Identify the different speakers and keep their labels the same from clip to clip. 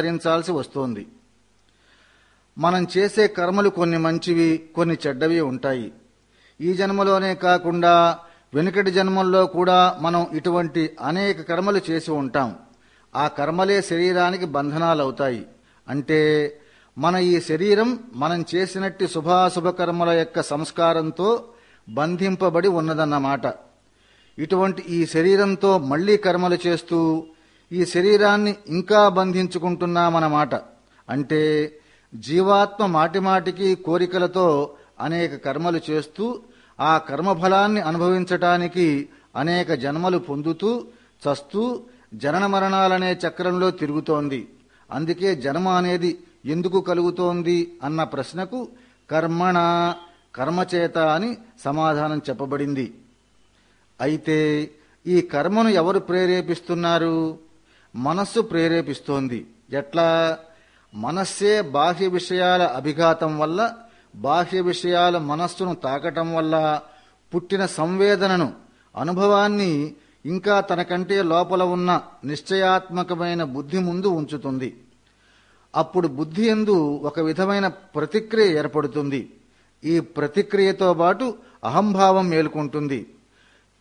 Speaker 1: ధరించాల్సి వస్తోంది. మనం చేసే కర్మలు కొన్ని మంచివి, కొన్ని చెడ్డవి ఉంటాయి. ఈ జన్మలోనే కాకుండా వెనుకటి జన్మల్లో కూడా మనం ఇటువంటి అనేక కర్మలు చేసి ఉంటాం. ఆ కర్మలే శరీరానికి బంధనాలవుతాయి. అంటే మన ఈ శరీరం మనం చేసినట్టి శుభాశుభ కర్మల యొక్క సంస్కారంతో బంధింపబడి ఉన్నదన్నమాట. ఇటువంటి ఈ శరీరంతో మళ్లీ కర్మలు చేస్తూ ఈ శరీరాన్ని ఇంకా బంధించుకుంటున్నామన్నమాట. అంటే జీవాత్మ మాటిమాటికి కోరికలతో అనేక కర్మలు చేస్తూ ఆ కర్మఫలాన్ని అనుభవించటానికి అనేక జన్మలు పొందుతూ చస్తూ జనన మరణాలనే చక్రంలో తిరుగుతోంది. అందుకే జన్మ అనేది ఎందుకు కలుగుతోంది అన్న ప్రశ్నకు కర్మణ, కర్మచేత అని సమాధానం చెప్పబడింది. అయితే ఈ కర్మను ఎవరు ప్రేరేపిస్తున్నారు? మనస్సు ప్రేరేపిస్తోంది. ఎట్లా? మనస్సే బాహ్య విషయాల అభిఘాతం వల్ల, బాహ్య విషయాల మనస్సును తాకటం వల్ల పుట్టిన సంవేదనను, అనుభవాన్ని ఇంకా తనకంటే లోపల ఉన్న నిశ్చయాత్మకమైన బుద్ధి ముందు ఉంచుతుంది. అప్పుడు బుద్ధి యందు ఒక విధమైన ప్రతిక్రియ ఏర్పడుతుంది. ఈ ప్రతిక్రియతో పాటు అహంభావం మేలుకుంటుంది.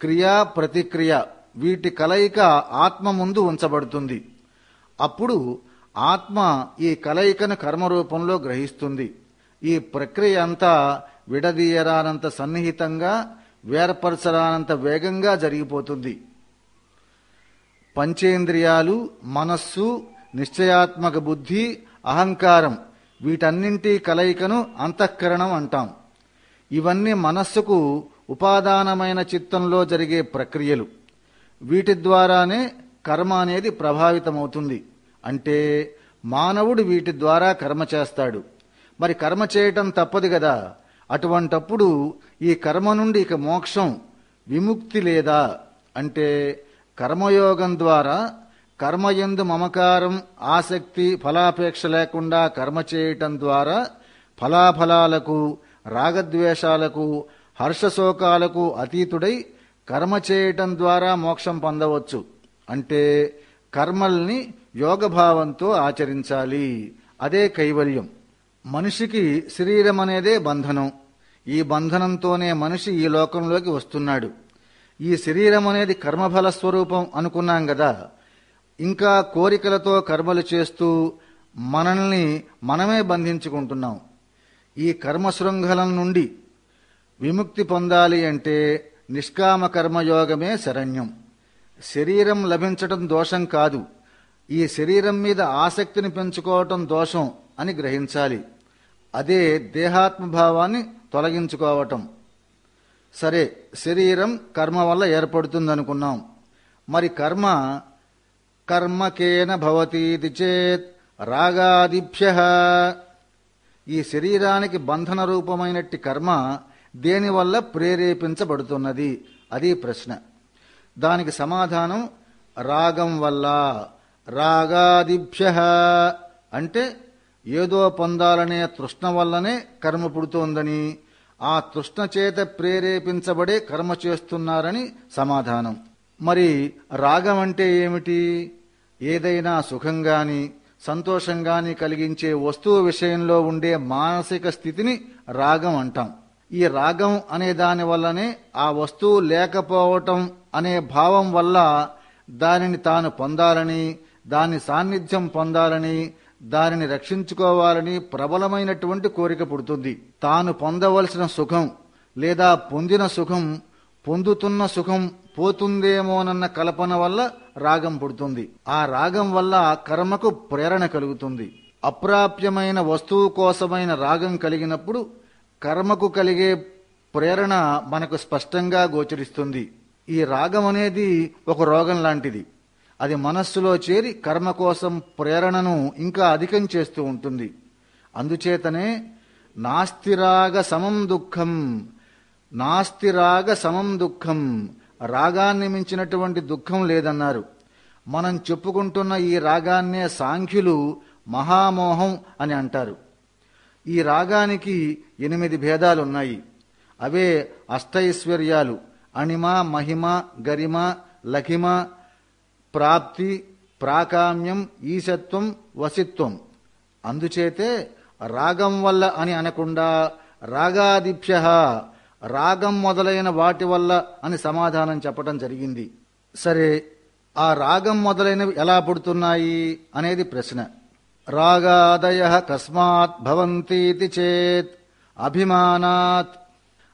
Speaker 1: క్రియా ప్రతిక్రియ వీటి కలయిక ఆత్మ ముందు ఉంచబడుతుంది. అప్పుడు ఆత్మ ఈ కలయికను కర్మరూపంలో గ్రహిస్తుంది. ఈ ప్రక్రియ అంతా విడదీయరానంత సన్నిహితంగా, వేర్పరచరానంత వేగంగా జరిగిపోతుంది. పంచేంద్రియాలు, మనస్సు, నిశ్చయాత్మక బుద్ధి, అహంకారం వీటన్నింటి కలయికను అంతఃకరణం అంటాం. ఇవన్నీ మనస్సుకు ఉపాదానమైన చిత్తంలో జరిగే ప్రక్రియలు. వీటి ద్వారానే కర్మ అనేది ప్రభావితమవుతుంది. అంటే మానవుడు వీటి ద్వారా కర్మ చేస్తాడు. మరి కర్మ చేయటం తప్పదు కదా. అటువంటప్పుడు ఈ కర్మ నుండి ఇక మోక్షం, విముక్తి లేదా? అంటే కర్మయోగం ద్వారా కర్మయందు మమకారం, ఆసక్తి, ఫలాపేక్ష లేకుండా కర్మ చేయటం ద్వారా ఫలాఫలాలకు, రాగద్వేషాలకు, హర్షశోకాలకు అతీతుడై కర్మ చేయటం ద్వారా మోక్షం పొందవచ్చు. అంటే కర్మల్ని యోగభావంతో ఆచరించాలి. అదే కైవల్యం. మనిషికి శరీరం అనేదే బంధనం. ఈ బంధనంతోనే మనిషి ఈ లోకంలోకి వస్తున్నాడు. ఈ శరీరం అనేది కర్మఫల స్వరూపం అనుకున్నాం కదా. ఇంకా కోరికలతో కర్మలు చేస్తూ మనల్ని మనమే బంధించుకుంటున్నాం. ఈ కర్మశృంఖలం నుండి విముక్తి పొందాలి అంటే నిష్కామ కర్మయోగమే శరణ్యం. శరీరం లభించటం దోషం కాదు, ఈ శరీరం మీద ఆసక్తిని పెంచుకోవటం దోషం అని గ్రహించాలి. అదే దేహాత్మభావాన్ని తొలగించుకోవటం. సరే, శరీరం కర్మ వల్ల ఏర్పడుతుందనుకున్నాం. మరి కర్మకేన భవతీతి చేత్ రాగాదిభ్యః. ఈ శరీరానికి బంధన రూపమైనట్టి కర్మ దేనివల్ల ప్రేరేపించబడుతున్నది? అది ప్రశ్న. దానికి సమాధానం రాగం వల్ల. రాగాదిభ్యః అంటే ఏదో పొందాలనే తృష్ణ వల్లనే కర్మ పుడుతోందని, ఆ తృష్ణ చేత ప్రేరేపించబడే కర్మ చేస్తున్నారని సమాధానం. మరి రాగం అంటే ఏమిటి? ఏదైనా సుఖంగాని, సంతోషంగాని కలిగించే వస్తువు విషయంలో ఉండే మానసిక స్థితిని రాగం అంటాం. ఈ రాగం అనే దాని వల్లనే ఆ వస్తువు లేకపోవటం అనే భావం వల్ల దానిని తాను పొందాలని, దాని సాన్నిధ్యం పొందాలని, దానిని రక్షించుకోవాలని ప్రబలమైనటువంటి కోరిక పుడుతుంది. తాను పొందవలసిన సుఖం లేదా పొందిన సుఖం, పొందుతున్న సుఖం పోతుందేమోనన్న కల్పన వల్ల రాగం పుడుతుంది. ఆ రాగం వల్ల కర్మకు ప్రేరణ కలుగుతుంది. అప్రాప్యమైన వస్తువు కోసమైన రాగం కలిగినప్పుడు కర్మకు కలిగే ప్రేరణ మనకు స్పష్టంగా గోచరిస్తుంది. ఈ రాగం అనేది ఒక రోగం లాంటిది. అది మనస్సులో చేరి కర్మ కోసం ప్రేరణను ఇంకా అధికం చేస్తూ ఉంటుంది. అందుచేతనే నాస్తిరాగ సమం దుఃఖం, నాస్తిరాగ సమం దుఃఖం, రాగాన్ని మించినటువంటి దుఃఖం లేదన్నారు. మనం చెప్పుకుంటున్న ఈ రాగాన్నే సాంఖ్యులు మహామోహం అని అంటారు. ఈ రాగానికి 8 భేదాలున్నాయి. అవే అష్టైశ్వర్యాలు: అణిమ, మహిమ, గరిమ, లఘిమ, ప్రాప్తి, ప్రాకామ్యం, ఈశత్వం, వసిత్వం. అందుచేతే రాగం వల్ల అని అనకుండా రాగాదిభ్య, రాగం మొదలైన వాటి వల్ల అని సమాధానం చెప్పటం జరిగింది. సరే, ఆ రాగం మొదలైనవి ఎలా పుడుతున్నాయి అనేది ప్రశ్న. రాగాదయ కస్మాత్ భవంతీతి చేత్ అభిమానాత్.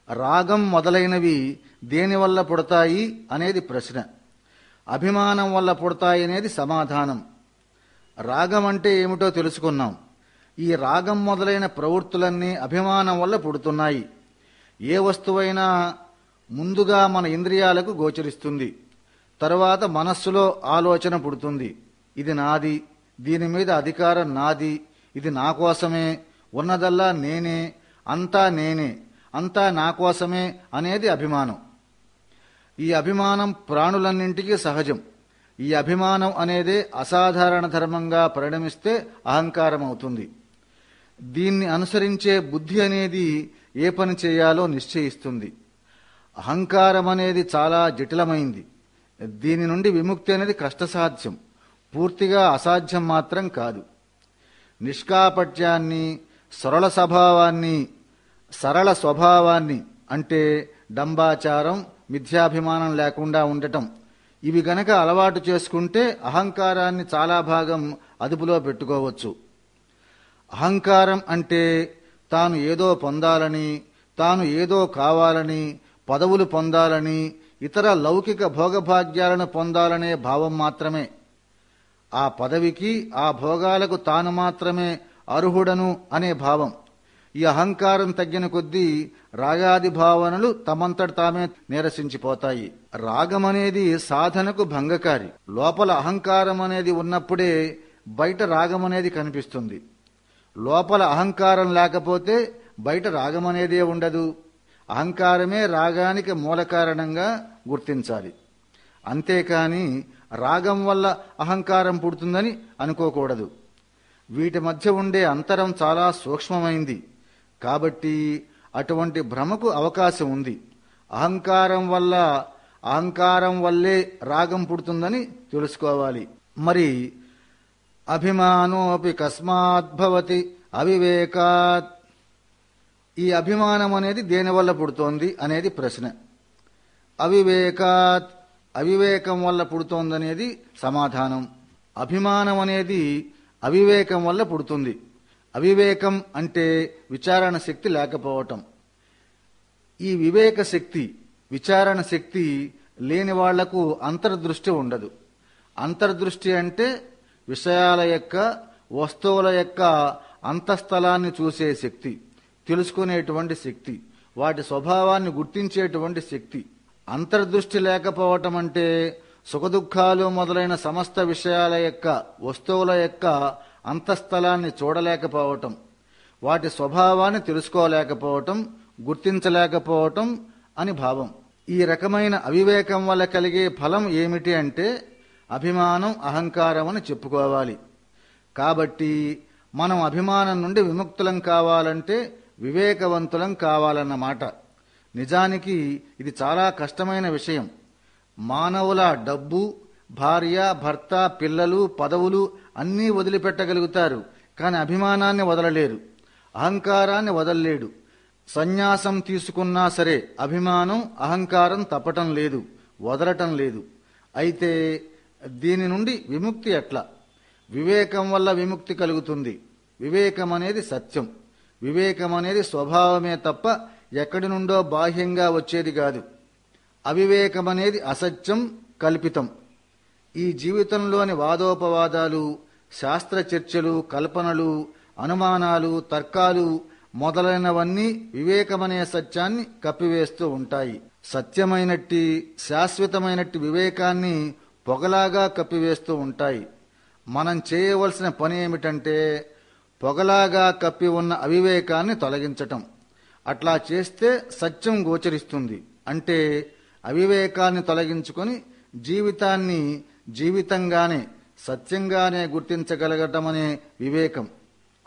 Speaker 1: రాగం మొదలైనవి దేనివల్ల పుడతాయి అనేది ప్రశ్న. అభిమానం వల్ల పుడతాయి అనేది సమాధానం. రాగం అంటే ఏమిటో తెలుసుకున్నాం. ఈ రాగం మొదలైన ప్రవృత్తులన్నీ అభిమానం వల్ల పుడుతున్నాయి. ఏ వస్తువైనా ముందుగా మన ఇంద్రియాలకు గోచరిస్తుంది, తరువాత మనస్సులో ఆలోచన పుడుతుంది. ఇది నాది, దీని మీద అధికారం నాది, ఇది నా కోసమే, ఉన్నదల్లా నేనే, అంతా నేనే, అంతా నా కోసమే అనేది అభిమానం. ఈ అభిమానం ప్రాణులన్నింటికీ సహజం. ఈ అభిమానం అనేదే అసాధారణ ధర్మంగా పరిణమిస్తే అహంకారం అవుతుంది. దీన్ని అనుసరించే బుద్ధి అనేది ఏ పని చేయాలో నిశ్చయిస్తుంది. అహంకారం అనేది చాలా జటిలమైంది. దీని నుండి విముక్తి అనేది కష్టసాధ్యం, పూర్తిగా అసాధ్యం మాత్రం కాదు. నిష్కాపట్యాన్ని, సరళ స్వభావాన్ని అంటే డంబాచారం, మిథ్యాభిమానం లేకుండా ఉండటం, ఇవి గనక అలవాటు చేసుకుంటే అహంకారాన్ని చాలా భాగం అదుపులో పెట్టుకోవచ్చు. అహంకారం అంటే తాను ఏదో పొందాలని, తాను ఏదో కావాలని, పదవులు పొందాలని, ఇతర లౌకిక భోగభాగ్యాలను పొందాలనే భావం మాత్రమే. ఆ పదవికి, ఆ భోగాలకు తాను మాత్రమే అర్హుడను అనే భావం. ఈ అహంకారం తగ్గిన కొద్దీ రాగాది భావనలు తమంతట తామే నీరసించిపోతాయి. రాగమనేది సాధనకు భంగకారి. లోపల అహంకారం అనేది ఉన్నప్పుడే బయట రాగమనేది కనిపిస్తుంది. లోపల అహంకారం లేకపోతే బయట రాగమనేదే ఉండదు. అహంకారమే రాగానికి మూల కారణంగా గుర్తించాలి. అంతేకాని రాగం వల్ల అహంకారం పుడుతుందని అనుకోకూడదు. వీటి మధ్య ఉండే అంతరం చాలా సూక్ష్మమైంది కాబట్టి అటువంటి భ్రమకు అవకాశం ఉంది. అహంకారం వల్లే రాగం పుడుతుందని తెలుసుకోవాలి. మరి అభిమానోపి కస్మాత్ భవతి అవివేకాత్. ఈ అభిమానం అనేది దేనివల్ల పుడుతోంది అనేది ప్రశ్న. అవివేకాత్, అవివేకం వల్ల పుడుతోందనేది సమాధానం. అభిమానం అనేది అవివేకం వల్ల పుడుతుంది. అవివేకం అంటే విచారణ శక్తి లేకపోవటం. ఈ వివేక శక్తి, విచారణ శక్తి లేని వాళ్లకు అంతర్దృష్టి ఉండదు. అంతర్దృష్టి అంటే విషయాల యొక్క, వస్తువుల యొక్క అంతఃస్థలాన్ని చూసే శక్తి, తెలుసుకునేటువంటి శక్తి, వాటి స్వభావాన్ని గుర్తించేటువంటి శక్తి. అంతర్దృష్టి లేకపోవటం అంటే సుఖదుఖాలు మొదలైన సమస్త విషయాల యొక్క, వస్తువుల యొక్క అంతఃస్థలాన్ని చూడలేకపోవటం, వాటి స్వభావాన్ని తెలుసుకోలేకపోవటం, గుర్తించలేకపోవటం అని భావం. ఈ రకమైన అవివేకం వల్ల కలిగే ఫలం ఏమిటి అంటే అభిమానం, అహంకారం అని చెప్పుకోవాలి. కాబట్టి మనం అభిమానం నుండి విముక్తులం కావాలంటే వివేకవంతులం కావాలన్నమాట. నిజానికి ఇది చాలా కష్టమైన విషయం. మానవుల డబ్బు, భార్య, భర్త, పిల్లలు, పదవులు అన్నీ వదిలిపెట్టగలుగుతారు, కానీ అభిమానాన్ని వదలలేరు, అహంకారాన్ని వదలలేడు. సన్యాసం తీసుకున్నా సరే అభిమానం, అహంకారం తప్పటం లేదు, వదలటం లేదు. అయితే దీని నుండి విముక్తి ఎట్లా? వివేకం వల్ల విముక్తి కలుగుతుంది. వివేకం అనేది సత్యం. వివేకం అనేది స్వభావమే తప్ప ఎక్కడి నుండో బాహ్యంగా వచ్చేది కాదు. అవివేకం అనేది అసత్యం, కల్పితం. ఈ జీవితంలోని వాదోపవాదాలు, శాస్త్ర చర్చలు, కల్పనలు, అనుమానాలు, తర్కాలు మొదలైనవన్నీ వివేకమనే సత్యాన్ని కప్పివేస్తూ ఉంటాయి. సత్యమైనట్టి, శాశ్వతమైనట్టి వివేకాన్ని పొగలాగా కప్పివేస్తూ ఉంటాయి. మనం చేయవలసిన పని ఏమిటంటే పొగలాగా కప్పి ఉన్న అవివేకాన్ని తొలగించటం. అట్లా చేస్తే సత్యం గోచరిస్తుంది. అంటే అవివేకాన్ని తొలగించుకొని జీవితాన్ని జీవితంగానే, సత్యంగానే గుర్తించగలగటమనే వివేకం.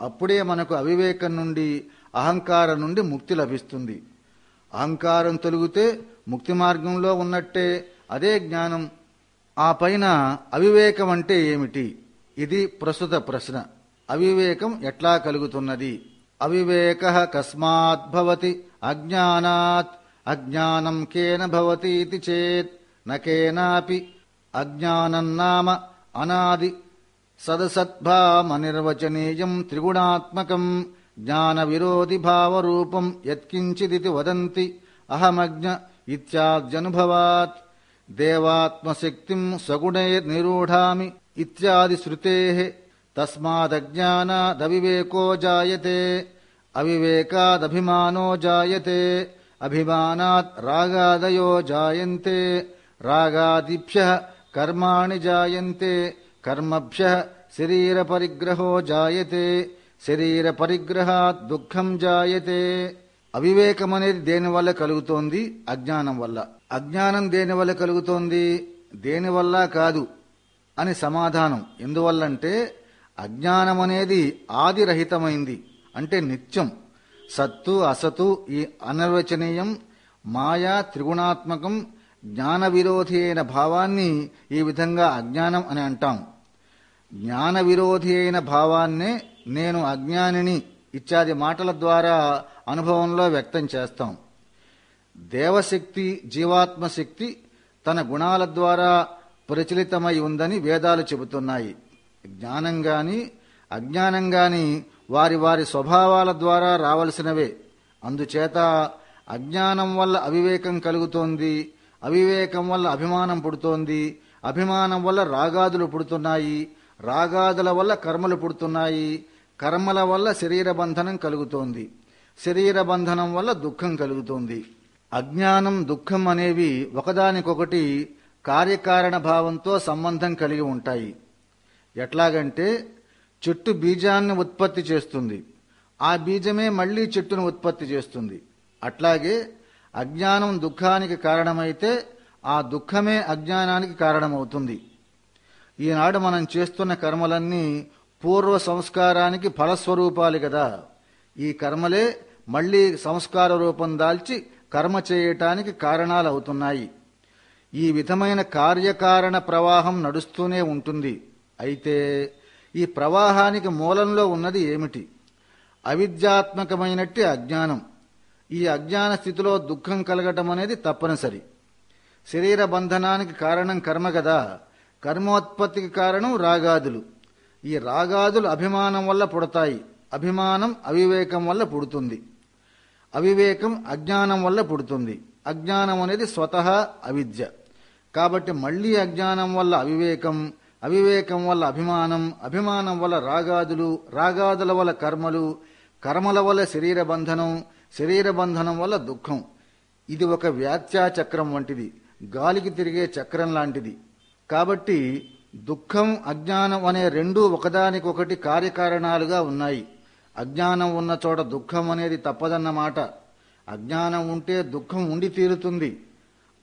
Speaker 1: అప్పుడే మనకు అవివేకం నుండి, అహంకారం నుండి ముక్తి లభిస్తుంది. అహంకారం తొలగితే ముక్తి మార్గంలో ఉన్నట్టే. అదే జ్ఞానం. ఆ పైన అవివేకం అంటే ఏమిటి? ఇది ప్రస్తుత ప్రశ్న. అవివేకం ఎట్లా కలుగుతున్నది? అవివేకః కస్మాత్ భవతి అజ్ఞానాత్ అజ్ఞానం కేన భవతి ఇతి చేత్ నకేనాపి అజ్ఞానం నామ అనాది సదసద్భావమనిర్వచనీయం త్రిగుణాత్మకం జ్ఞాన విరోధి భావరూపం యత్కించిదితి వదంతి అహమజ్ఞ ఇత్యాద్యనుభవాత్ దేవాత్మశక్తిం స్వగుణైర్నిరూఢామి ఇత్యాది శ్రుతేః తస్మాదజ్ఞానాదవివేకో జాయతే అవివేకాదభిమానో జాయతే అభిమానాత్ రాగాదయో జాయంతే రాగాదిభ్యః కర్మాణి జాయంతే కర్మభ్యః శరీర పరిగ్రహో జాయతే శరీర పరిగ్రహాత్ దుఃఖం జాయతే. అవివేకం అనేది దేనివల్ల కలుగుతోంది? అజ్ఞానం వల్ల. అజ్ఞానం దేనివల్ల కలుగుతోంది? దేనివల్ల కాదు అని సమాధానం. ఎందువల్లంటే అజ్ఞానం అనేది ఆదిరహితమైంది, అంటే నిత్యం. సత్తు అసతు ఈ అనిర్వచనీయం, మాయా త్రిగుణాత్మకం, జ్ఞాన విరోధి అయిన భావాన్ని ఈ విధంగా అజ్ఞానం అని అంటాం. జ్ఞాన విరోధి అయిన భావాన్నే నేను అజ్ఞానిని ఇత్యాది మాటల ద్వారా అనుభవంలో వ్యక్తం చేస్తాం. దేవశక్తి జీవాత్మశక్తి తన గుణాల ద్వారా ప్రచలితమై ఉందని వేదాలు చెబుతున్నాయి. జ్ఞానం గాని అజ్ఞానం గాని వారి వారి స్వభావాల ద్వారా రావలసినవే. అందుచేత అజ్ఞానం వల్ల అవివేకం కలుగుతోంది, అవివేకం వల్ల అభిమానం పుడుతోంది, అభిమానం వల్ల రాగాదులు పుడుతున్నాయి, రాగాదుల వల్ల కర్మలు పుడుతున్నాయి, కర్మల వల్ల శరీర బంధనం కలుగుతోంది, శరీర బంధనం వల్ల దుఃఖం కలుగుతోంది. అజ్ఞానం దుఃఖం అనేవి ఒకదానికొకటి కార్యకారణ భావంతో సంబంధం కలిగి ఉంటాయి. ఎట్లాగంటే చెట్టు బీజాన్ని ఉత్పత్తి చేస్తుంది, ఆ బీజమే మళ్లీ చెట్టును ఉత్పత్తి చేస్తుంది. అట్లాగే అజ్ఞానం దుఃఖానికి కారణమైతే ఆ దుఃఖమే అజ్ఞానానికి కారణమవుతుంది. ఈనాడు మనం చేస్తున్న కర్మలన్నీ పూర్వ సంస్కారానికి ఫలస్వరూపాలు కదా. ఈ కర్మలే మళ్లీ సంస్కార రూపం దాల్చి కర్మ చేయటానికి కారణాలు అవుతున్నాయి. ఈ విధమైన కార్యకారణ ప్రవాహం నడుస్తూనే ఉంటుంది. అయితే ఈ ప్రవాహానికి మూలంలో ఉన్నది ఏమిటి? అవిద్యాత్మకమైనట్టి అజ్ఞానం. ఈ అజ్ఞాన స్థితిలో దుఃఖం కలగటం అనేది తప్పనిసరి. శరీర బంధనానికి కారణం కర్మ కదా. కర్మోత్పత్తికి కారణం రాగాదులు. ఈ రాగాదులు అభిమానం వల్ల పుడతాయి, అభిమానం అవివేకం వల్ల పుడుతుంది, అవివేకం అజ్ఞానం వల్ల పుడుతుంది. అజ్ఞానం అనేది స్వతహా అవిద్య. కాబట్టి మళ్లీ అజ్ఞానం వల్ల అవివేకం, అవివేకం వల్ల అభిమానం, అభిమానం వల్ల రాగాదులు, రాగాదుల వల్ల కర్మలు, కర్మల వల్ల శరీర బంధనం, శరీర బంధనం వల్ల దుఃఖం. ఇది ఒక వ్యాత్యా చక్రం వంటిది, గాలికి తిరిగే చక్రం లాంటిది. కాబట్టి దుఃఖం అజ్ఞానం అనే రెండూ ఒకదానికొకటి కార్యకారణాలుగా ఉన్నాయి. అజ్ఞానం ఉన్న చోట దుఃఖం అనేది తప్పదన్నమాట. అజ్ఞానం ఉంటే దుఃఖం ఉండి తీరుతుంది.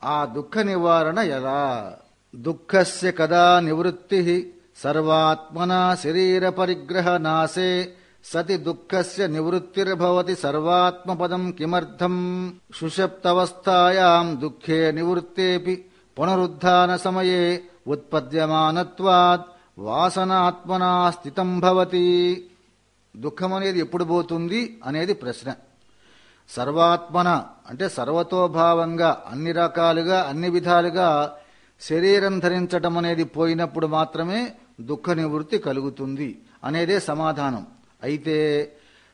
Speaker 1: ఆ దుఃఖ నివారణ ఎలా? దుఃఖస్య కదా నివృత్తి సర్వాత్మనా శరీర పరిగ్రహ నాశే సతి దుఃఖస్య నివృత్తిర్భవతి సర్వాత్మపదం కిమర్థం సుషప్తవస్థాయాం దుఃఖే నివృత్తేపి పునరుద్ధాన సమయే ఉత్పద్యమానత్వాత్ వాసనాత్మనా స్థితం భవతి. దుఃఖం అనేది ఎప్పుడు పోతుంది అనేది ప్రశ్న. సర్వాత్మన అంటే సర్వతోభావంగా, అన్ని రకాలుగా, అన్ని విధాలుగా శరీరం ధరించటం అనేది పోయినప్పుడు మాత్రమే దుఃఖ నివృత్తి కలుగుతుంది అనేదే సమాధానం. అయితే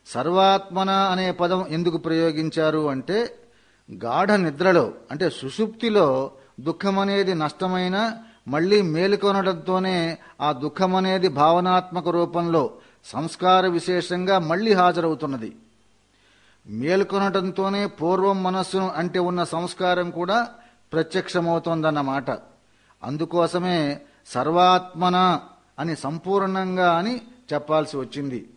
Speaker 1: సర్వాత్మన అనే పదం ఎందుకు ప్రయోగించారు అంటే గాఢ నిద్రలో అంటే సుషుప్తిలో దుఃఖమనేది నష్టమైన మళ్లీ మేలుకొనడంతోనే ఆ దుఃఖమనేది భావనాత్మక రూపంలో సంస్కార విశేషంగా మళ్లీ హాజరవుతున్నది. మేల్కొనటంతోనే పూర్వం మనస్సును అంటే ఉన్న సంస్కారం కూడా ప్రత్యక్షమవుతోందన్నమాట. అందుకోసమే సర్వాత్మన అని సంపూర్ణంగా అని చెప్పాల్సి వచ్చింది.